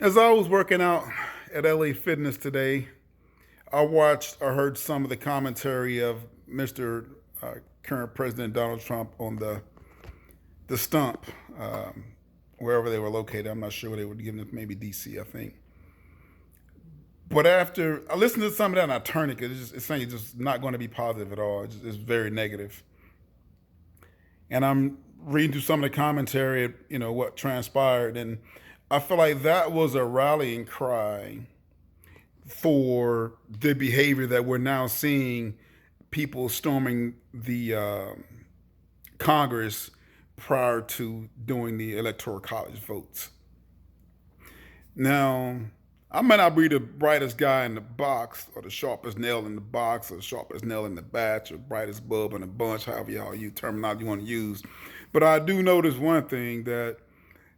As I was working out at LA Fitness today, I heard some of the commentary of Mr. Current President Donald Trump on the stump, wherever they were located. I'm not sure where they were giving it, maybe DC, I think. But after I listened to some of that and I turned it because it's saying it's just not going to be positive at all. It's very negative. And I'm reading through some of the commentary, what transpired. And I feel like that was a rallying cry for the behavior that we're now seeing people storming the Congress prior to doing the electoral college votes. Now, I might not be the brightest guy in the box, or the sharpest nail in the box, or the sharpest nail in the batch, or brightest bulb in the bunch, however y'all use terminology you want to use. But I do notice one thing, that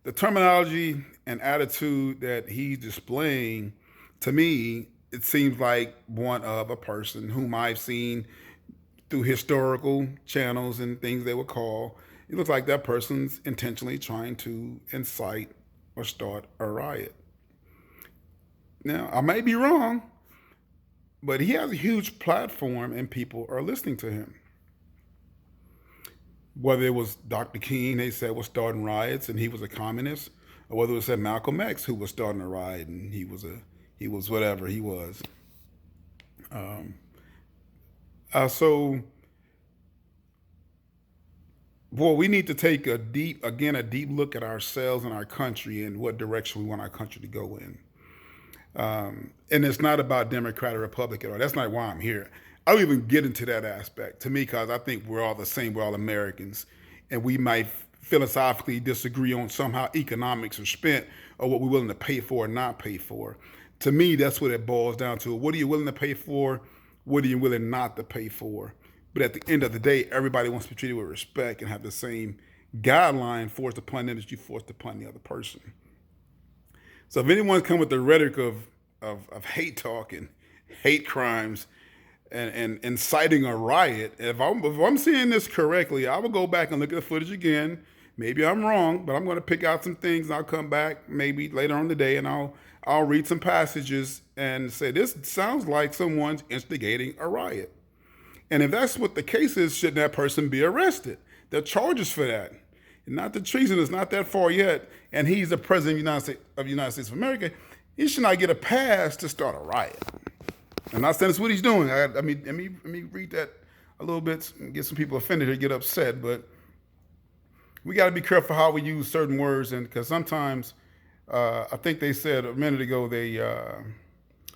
the terminology and attitude that he's displaying, to me, it seems like one of a person whom I've seen through historical channels and things they would call. It looks like that person's intentionally trying to incite or start a riot. Now, I may be wrong, but he has a huge platform and people are listening to him. Whether it was Dr. King, they said, was starting riots and he was a communist, or whether it was Malcolm X who was starting a riot and he was whatever he was. Um, so, boy, we need to take a deep look at ourselves and our country and what direction we want our country to go in. And it's not about Democrat or Republican, or that's not why I'm here. I don't even get into that aspect to me because I think we're all the same. We're all Americans, and we might philosophically disagree on somehow economics or spent or what we're willing to pay for or not pay for. To me, that's what it boils down to. What are you willing to pay for? What are you willing not to pay for? But at the end of the day, everybody wants to be treated with respect and have the same guideline forced upon them that you forced upon the other person. So if anyone's come with the rhetoric of hate talk and hate crimes and inciting a riot, if I'm seeing this correctly, I will go back and look at the footage again. Maybe I'm wrong, but I'm going to pick out some things and I'll come back maybe later on today and I'll read some passages and say this sounds like someone's instigating a riot. And if that's what the case is, shouldn't that person be arrested? There are charges for that. Not the treason is not that far yet, and he's the president of the United States of America. He should not get a pass to start a riot. I'm not saying that's what he's doing. I mean, let me read that a little bit and get some people offended or get upset. But we got to be careful how we use certain words, and because sometimes I think they said a minute ago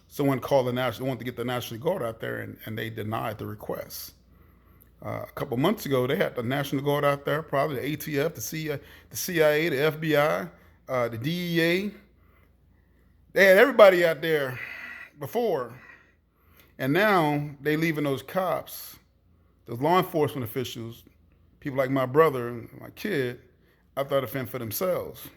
someone called wanted to get the National Guard out there, and they denied the request. A couple months ago, they had the National Guard out there, probably the ATF, the CIA, the FBI, the DEA. They had everybody out there before, and now they leaving those cops, those law enforcement officials, people like my brother and my kid, out there to fend for themselves.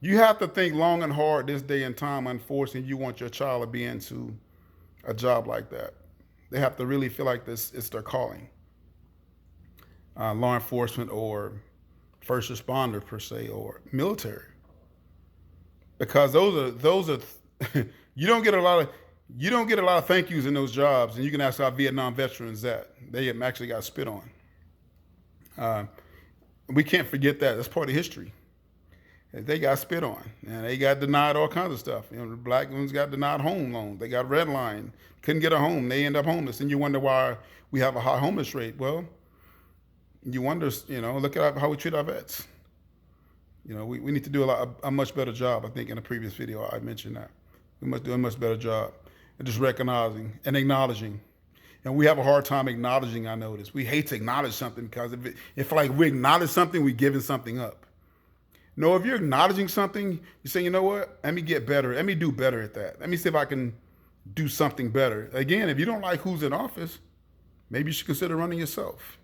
You have to think long and hard this day and time, unfortunately, you want your child to be into a job like that. They have to really feel like this is their calling. Law enforcement or first responder per se or military, because those are you don't get a lot of thank yous in those jobs, and you can ask our Vietnam veterans that they actually got spit on. Uh, we can't forget that. That's part of history. They got spit on, and they got denied all kinds of stuff. The black ones got denied home loans. They got redlined, couldn't get a home. They end up homeless, and you wonder why we have a high homeless rate. Well, you wonder, look at how we treat our vets. We need to do a much better job. I think in a previous video I mentioned that we must do a much better job at just recognizing and acknowledging. And we have a hard time acknowledging. I notice we hate to acknowledge something because if like we acknowledge something, we're giving something up. No, if you're acknowledging something, you say, you know what? Let me get better. Let me do better at that. Let me see if I can do something better. Again, if you don't like who's in office, maybe you should consider running yourself.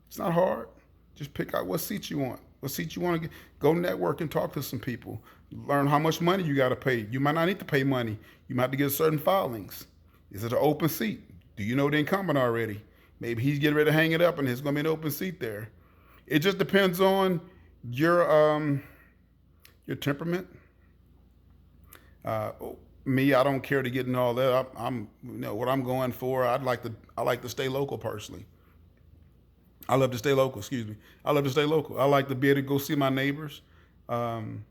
It's not hard. Just pick out what seat you want. What seat you want to get. Go network and talk to some people. Learn how much money you got to pay. You might not need to pay money. You might have to get certain filings. Is it an open seat? Do you know the incumbent already? Maybe he's getting ready to hang it up and there's going to be an open seat there. It just depends on your temperament, Uh, Me, I don't care to get in all that. I'm what I'm going for. I like to stay local personally. I love to stay local. Excuse me. I love to stay local. I like to be able to go see my neighbors, um,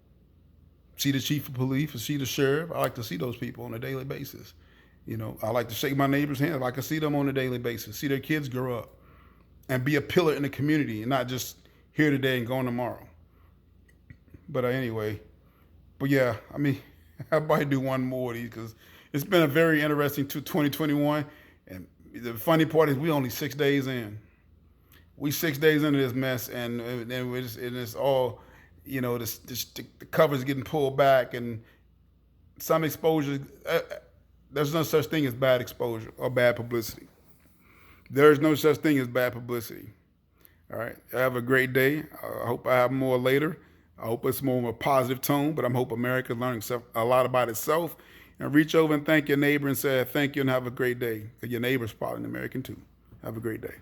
see the chief of police, see the sheriff. I like to see those people on a daily basis. I like to shake my neighbor's hand. I can see them on a daily basis, see their kids grow up, and be a pillar in the community, and not just here today and gone tomorrow. But anyway, but yeah, I mean, I might do one more of these because it's been a very interesting 2021. And the funny part is we only 6 days in. We 6 days into this mess, and it's all, the cover's getting pulled back, and some exposure. There's no such thing as bad exposure or bad publicity. There's no such thing as bad publicity. All right. Have a great day. I hope I have more later. I hope it's more of a positive tone, but I hope America's learning a lot about itself. And reach over and thank your neighbor and say thank you and have a great day. Because your neighbor's probably an American too. Have a great day.